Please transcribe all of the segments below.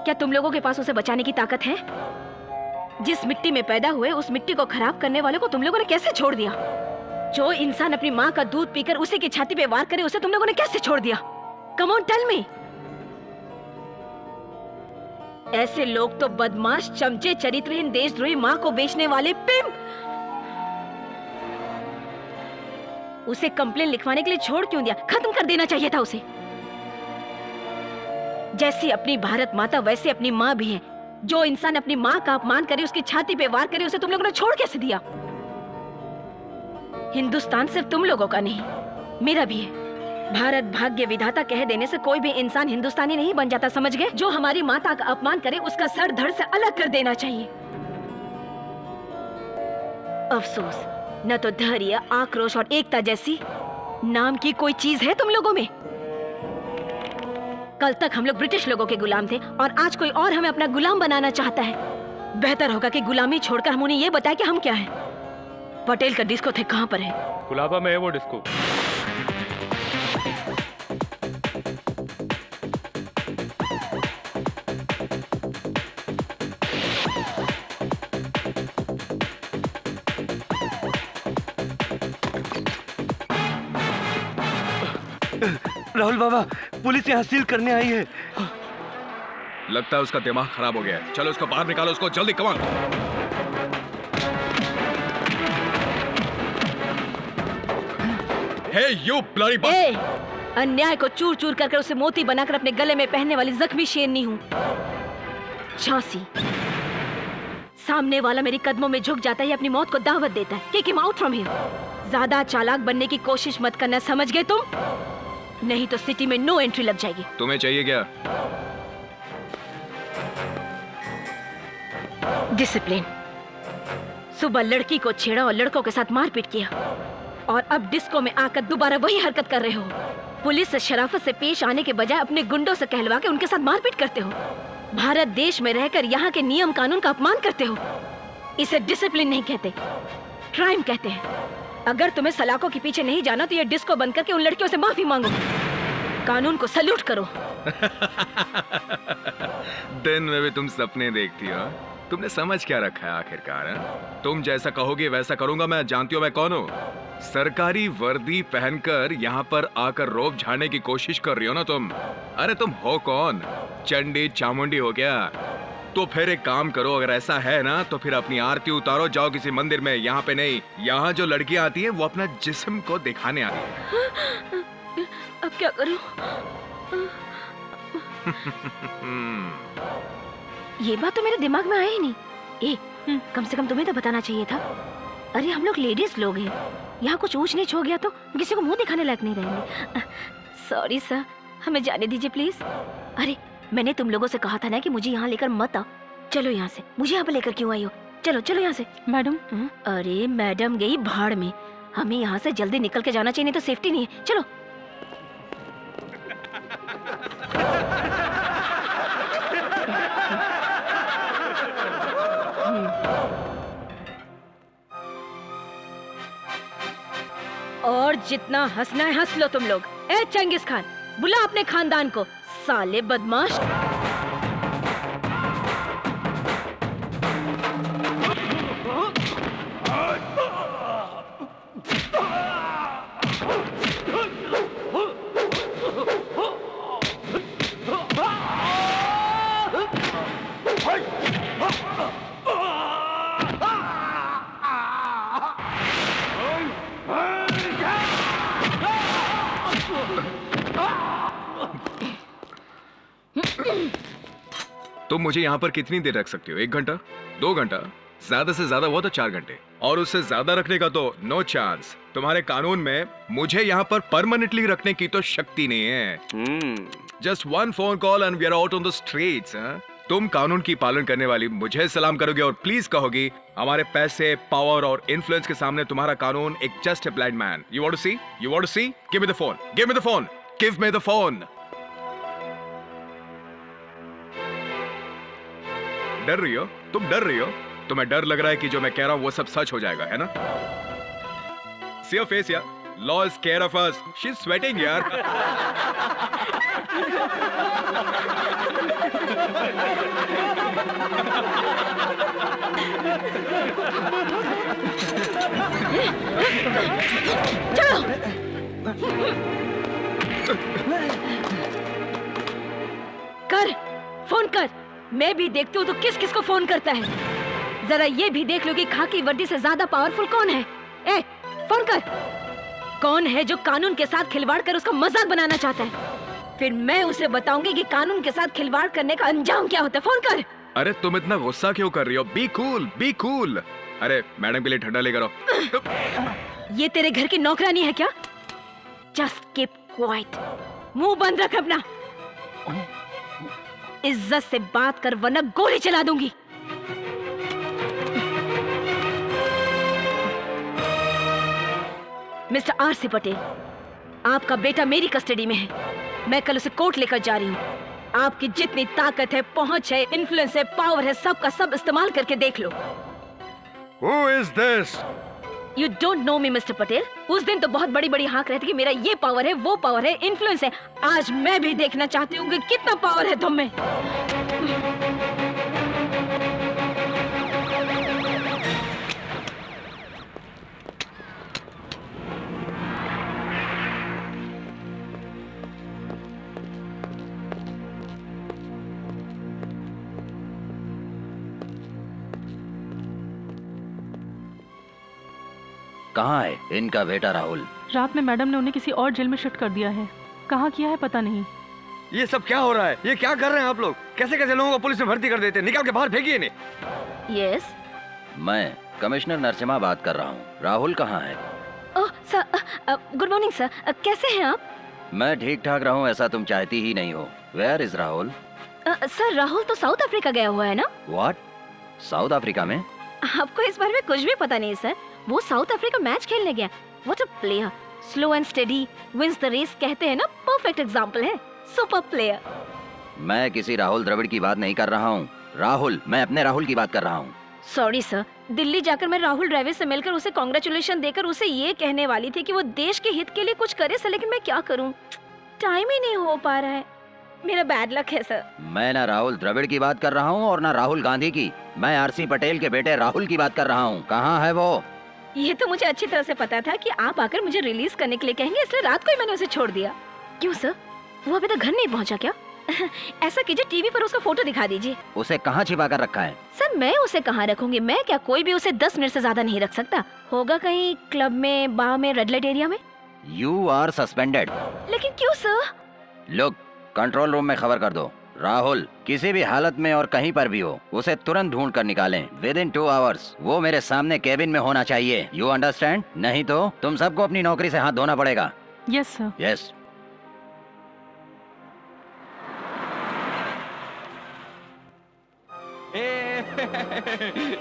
क्या तुम लोगों के पास उसे बचाने की ताकत है? जिस मिट्टी में पैदा हुए उस मिट्टी को खराब करने वाले को तुम लोगों ने कैसे छोड़ दिया? जो इंसान अपनी माँ का दूध पीकर उसी की छाती पे वार करे उसे तुम लोगों ने कैसे छोड़ दिया? Come on tell me. ऐसे लोग तो बदमाश, चमचे, चरित्रहीन, देशद्रोही, माँ को बेचने वाले पिंप। उसे कंप्लेन लिखवाने के लिए छोड़ क्यों दिया? खत्म कर देना चाहिए था उसे। जैसी अपनी भारत माता वैसे अपनी माँ भी है। जो इंसान अपनी माँ का अपमान करे, उसकी छाती पे वार करे, उसे तुम लोगों ने छोड़ कैसे दिया? हिंदुस्तान सिर्फ तुम लोगों का नहीं, मेरा भी है। भारत भाग्य विधाता कह देने से कोई भी इंसान हिंदुस्तानी नहीं बन जाता, समझ गए? जो हमारी माता का अपमान करे उसका सर धड़ से अलग कर देना चाहिए। अफसोस, न तो धैर्य, आक्रोश और एकता जैसी नाम की कोई चीज है तुम लोगों में। कल तक हम लोग ब्रिटिश लोगों के गुलाम थे और आज कोई और हमें अपना गुलाम बनाना चाहता है। बेहतर होगा कि गुलामी छोड़कर हम उन्हें ये बताएं कि हम क्या हैं। पटेल का डिस्को थे कहाँ पर है? कुलाबा में है वो डिस्को। राहुल बाबा, पुलिस यहाँ सील करने आई है। लगता है उसका दिमाग खराब हो गया है। चलो उसको बाहर निकालो, उसको जल्दी, come on. Hey you bloody bastard! अन्याय को चूर चूर करके उसे मोती बनाकर अपने गले में पहनने वाली जख्मी शेरनी हूँ। झांसी, सामने वाला मेरे कदमों में झुक जाता है, अपनी मौत को दावत देता है। Kick him out from here. ज्यादा चालाक बनने की कोशिश मत करना, समझ गए तुम? नहीं तो सिटी में नो एंट्री लग जाएगी। तुम्हें चाहिए क्या? डिसिप्लिन। सुबह लड़की को छेड़ा और लड़कों के साथ मारपीट किया और अब डिस्को में आकर दोबारा वही हरकत कर रहे हो। पुलिस से शराफत से पेश आने के बजाय अपने गुंडों से कहलवा के उनके साथ मारपीट करते हो। भारत देश में रहकर यहाँ के नियम कानून का अपमान करते हो। इसे डिसिप्लिन नहीं कहते, क्राइम कहते हैं। अगर तुम्हें सलाखों के पीछे नहीं जाना तो ये डिस्को बंद करके उन लड़कियों से माफी मांगो। कानून को सल्यूट करो। दिन में भी तुम सपने देखती हो। तुमने समझ क्या रखा है आखिरकार? तुम जैसा कहोगे वैसा करूंगा मैं। जानती हो मैं कौन हूँ? सरकारी वर्दी पहनकर यहाँ पर आकर रोब झाड़ने की कोशिश कर रही हो ना तुम। अरे तुम हो कौन? चंडी चामुंडी हो क्या? तो फिर एक काम करो, अगर ऐसा है ना तो फिर अपनी आरती उतारो, जाओ किसी मंदिर में। यहाँ पे नहीं, यहाँ जो लड़कियां आती हैं वो अपना जिस्म को दिखाने आती हैं। अब क्या करूं? ये बात तो मेरे दिमाग में आई ही नहीं। कम से कम तुम्हें तो बताना चाहिए था। अरे हम लोग लेडीज लोग हैं, यहाँ कुछ ऊंच नीच हो गया तो किसी को मुंह दिखाने लायक नहीं रहेंगे। सॉरी सर, हमें जाने दीजिए प्लीज। अरे मैंने तुम लोगों से कहा था ना कि मुझे यहाँ लेकर मत आओ। चलो यहाँ से। मुझे यहाँ पर लेकर क्यों आई हो? चलो चलो यहाँ से। मैडम। अरे मैडम गई भाड़ में। हमें यहाँ से जल्दी निकल के जाना चाहिए, नहीं तो सेफ्टी नहीं है। चलो। और जितना हंसना है हंस लो तुम लोग। ए चंगिस खान, बुला अपने खानदान को। साले बदमाश। तुम मुझे यहाँ पर कितनी देर रख सकती हो? 1 घंटा? 2 घंटा? ज्यादा से ज्यादा वो तो 4 घंटे। और उससे ज्यादा रखने का तो नो चांस। तुम्हारे कानून में मुझे यहाँ पर परमानेंटली रखने की तो शक्ति नहीं है। Just 1 phone call and we are out on the streets. तुम कानून की पालन करने वाली मुझे सलाम करोगे और प्लीज कहोगी हमारे पैसे, पावर और इन्फ्लुएंस के सामने तुम्हारा कानून एक just a blind man. You want to see? You want to see? Give me the phone, give me the phone, give me the phone. डर रही हो? तुम डर रही हो? तुम्हें डर लग रहा है कि जो मैं कह रहा हूं वो सब सच हो जाएगा, है ना? See your face यार। Law is scared of us. She's sweating यार। चलो। कर, फोन कर। मैं भी देखती हूँ तो किस किस को फोन करता है। जरा ये भी देख लो कि खाकी वर्दी से ज्यादा पावरफुल कौन है। ए, फोन कर। कौन है जो कानून के साथ खिलवाड़ कर उसका मजाक बनाना चाहता है? फिर मैं उसे बताऊंगी कि कानून के साथ खिलवाड़ करने का अंजाम क्या होता है। फोन कर। अरे तुम इतना गुस्सा क्यों कर रही हो? Be cool, be cool. अरे मैडम के लिए ठंडा लेकर आओ। ये तेरे घर की नौकरानी है क्या? Just keep quiet. मुंह बंद रख अपना। इज्जत से बात कर वरना गोली चला दूंगी। मिस्टर आरसी पटेल, आपका बेटा मेरी कस्टडी में है। मैं कल उसे कोर्ट लेकर जा रही हूँ। आपकी जितनी ताकत है, पहुंच है, इन्फ्लुएंस है, पावर है, सब का सब इस्तेमाल करके देख लो। Who is this? You don't know me, mister Patel. उस दिन तो बहुत बड़ी बड़ी हाँक रहती कि मेरा ये पावर है, वो पावर है, इन्फ्लुएंस है। आज मैं भी देखना चाहती हूँ कि कितना पावर है तुम में। कहाँ है इनका बेटा राहुल? रात में मैडम ने उन्हें किसी और जेल में शिफ्ट कर दिया है। कहाँ किया है पता नहीं। ये सब क्या हो रहा है? ये क्या कर रहे हैं आप लोग? कैसे कैसे लोगों को पुलिस में भर्ती कर देते हैं? निकाल के बाहर फेंकिए इन्हें। यस, मैं कमिश्नर नरसिम्हा बात कर रहा हूँ। राहुल कहाँ है? Oh sir, good morning sir. कैसे हैं आप? मैं ठीक ठाक रहूँ ऐसा तुम चाहती ही नहीं हो। Where is Rahul? Sir, Rahul तो साउथ अफ्रीका गया हुआ है ना? व्हाट? साउथ अफ्रीका में? आपको इस बारे में कुछ भी पता नहीं सर। वो साउथ अफ्रीका मैच खेलने गया। What a player, slow and steady wins the race कहते हैं ना। परफेक्ट एग्जांपल है, सुपर प्लेयर। मैं किसी राहुल द्रविड़ की बात नहीं कर रहा हूँ। राहुल, मैं अपने राहुल की बात कर रहा हूँ। सॉरी सर, दिल्ली जाकर मैं राहुल द्रविड़ से मिलकर उसे कांग्रेचुलेशन देकर उसे ये कहने वाली थी कि वो देश के हित के लिए कुछ करे सर, लेकिन मैं क्या करूँ, टाइम ही नहीं हो पा रहा है। मेरा बैड लक है सर। मैं ना राहुल द्रविड़ की बात कर रहा हूँ और ना राहुल गांधी की। मैं आरसी पटेल के बेटे राहुल की बात कर रहा हूँ। कहाँ है वो? ये तो मुझे अच्छी तरह से पता था कि आप आकर मुझे रिलीज करने के लिए कहेंगे, इसलिए रात को ही मैंने उसे छोड़ दिया। क्यों सर, वो अभी तक घर नहीं पहुंचा क्या? ऐसा कीजिए, टीवी पर उसका फोटो दिखा दीजिए। उसे कहाँ छिपा कर रखा है? सर, मैं उसे कहाँ रखूंगी? मैं क्या, कोई भी उसे 10 मिनट से ज्यादा नहीं रख सकता। होगा कहीं क्लब में, बार में, रेड लाइट एरिया में। You are suspended. लेकिन क्यों सर? लोग कंट्रोल रूम में खबर कर दो। राहुल किसी भी हालत में और कहीं पर भी हो, उसे तुरंत ढूंढ कर निकालें। विदिन 2 आवर्स वो मेरे सामने केबिन में होना चाहिए। You understand? नहीं तो तुम सबको अपनी नौकरी से हाथ धोना पड़ेगा। Yes sir. Yes.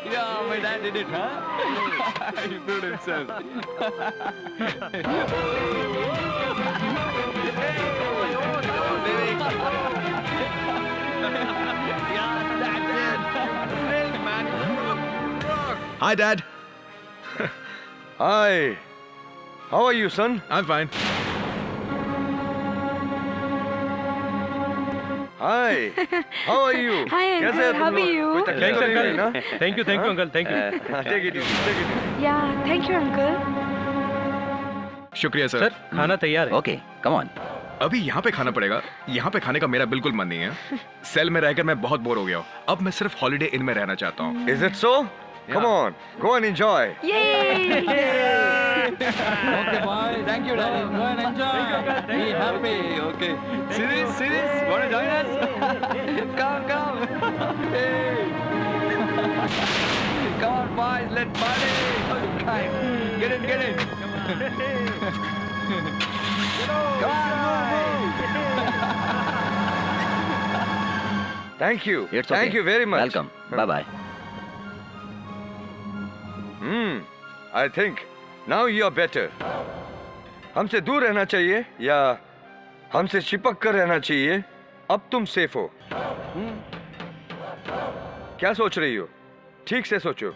Yeah, my dad did it, huh? He proved himself. Hi, Dad. Hi. How are you, son? I'm fine. Hi. How are you? Hi, uncle. कैसे हैं तुम How are लोग? you? कोई तकलीफ Thanks, तो नहीं हुई uncle. ना? Thank you, uncle. Thank you. Take it easy, take it easy. Yeah, thank you, uncle. शुक्रिया सर। सर खाना तैयार है। Okay, come on. अभी यहाँ पे खाना पड़ेगा। यहाँ पे खाने का मेरा बिल्कुल मन नहीं है। सेल में रहकर मैं बहुत बोर हो गया हूँ। अब मैं सिर्फ हॉलिडे इन में रहना चाहता हूँ। Is it so? Come on, go and enjoy. Yay! Okay, boys. Thank you, Daddy. Go and enjoy. Be happy. Okay. Series, wanna join us? Come. Hey. Come on, boys. Let's party. Okay. Get in. Come on, move. Thank you. It's okay. Thank you very much. Welcome. Bye bye. I think now you are better. हमसे दूर रहना चाहिए या हमसे चिपक कर रहना चाहिए? अब तुम सेफ हो। क्या सोच रही हो? ठीक से सोचो।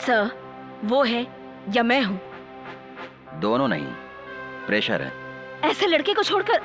सर, वो है या मैं हूँ? दोनों नहीं, प्रेशर है। ऐसे लड़के को छोड़कर